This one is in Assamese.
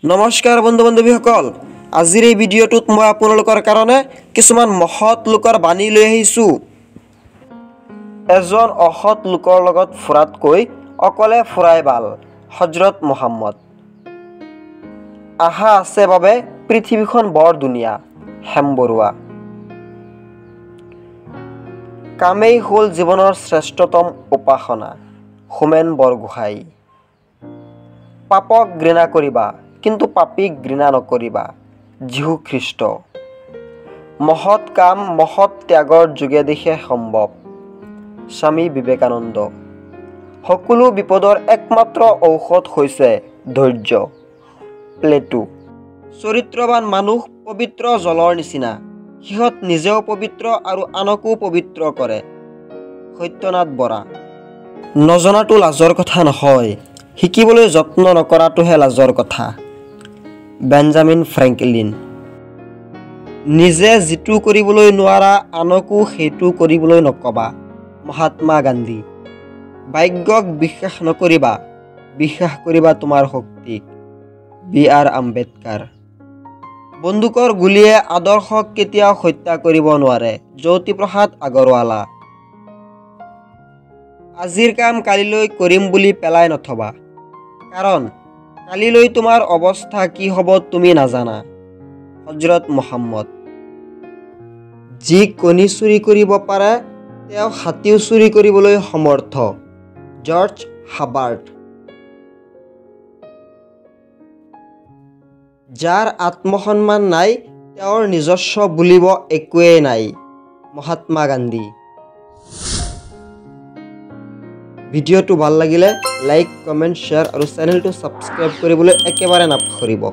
নমস্কাৰ বন্ধু বান্ধৱীসকল, আজিৰ এই ভিডিঅ'টোত মই আপোনালোকৰ কাৰণে কিছুমান মহৎ লোকৰ বাণী লৈ আহিছোঁ। এজন অসৎ লোকৰ লগত ফুৰাতকৈ অকলে ফুৰাই ভাল। হজৰত মুহাম্মদ। আশা আছে বাবে পৃথিৱীখন বৰ ধুনীয়া। হেম বৰুৱা। কামেই হ'ল জীৱনৰ শ্ৰেষ্ঠতম উপাসনা। হোমেন বৰগোহাঁই। পাপক ঘৃণা কৰিবা কিন্তু পাপীক ঘৃণা নকৰিবা। যীশু খ্ৰীষ্ট। মহৎ কাম মহৎ ত্যাগৰ যোগেদিহে সম্ভৱ। স্বামী বিবেকানন্দ। সকলো বিপদৰ একমাত্ৰ ঔষধ হৈছে ধৈৰ্য। প্লেটো। চৰিত্ৰৱান মানুহ পবিত্ৰ জলৰ নিচিনা। সিহঁত নিজেও পবিত্ৰ আৰু আনকো পবিত্ৰ কৰে। সত্যনাথ বৰা। নজনাটো লাজৰ কথা নহয়, শিকিবলৈ যত্ন নকৰাটোহে লাজৰ কথা। Benjamin Franklin. নিজে যিটো কৰিবলৈ নোৱাৰা আনকো সেইটো কৰিবলৈ নকবা। মহাত্মা গান্ধী। ভাগ্যক বিশ্বাস নকৰিবা, বিশ্বাস কৰিবা তোমাৰ শক্তিক। বি.আৰ. আম্বেদকাৰ। বন্দুকৰ গুলীয়ে আদৰ্শক কেতিয়াও হত্যা কৰিব নোৱাৰে। জ্যোতিপ্ৰসাদ আগৰৱালা। আজিৰ কাম কালিলৈ কৰিম বুলি পেলাই নথবা, কাৰণ কালিলৈ তোমাৰ অৱস্থা কি হ'ব তুমি নাজানা। হজৰত মুহাম্মদ। যি কণী চুৰি কৰিব পাৰে তেওঁ হাতীও চুৰি কৰিবলৈ সমৰ্থ। George Herbert. যাৰ আত্মসন্মান নাই তেওঁৰ নিজস্ব বুলিব একোৱেই নাই। মহাত্মা গান্ধী। ভিডিঅ'টো ভাল লাগিলে লাইক, কমেণ্ট, শ্বেয়াৰ আৰু চেনেলটো ছাবস্ক্ৰাইব কৰিবলৈ একেবাৰে নাপাহৰিব।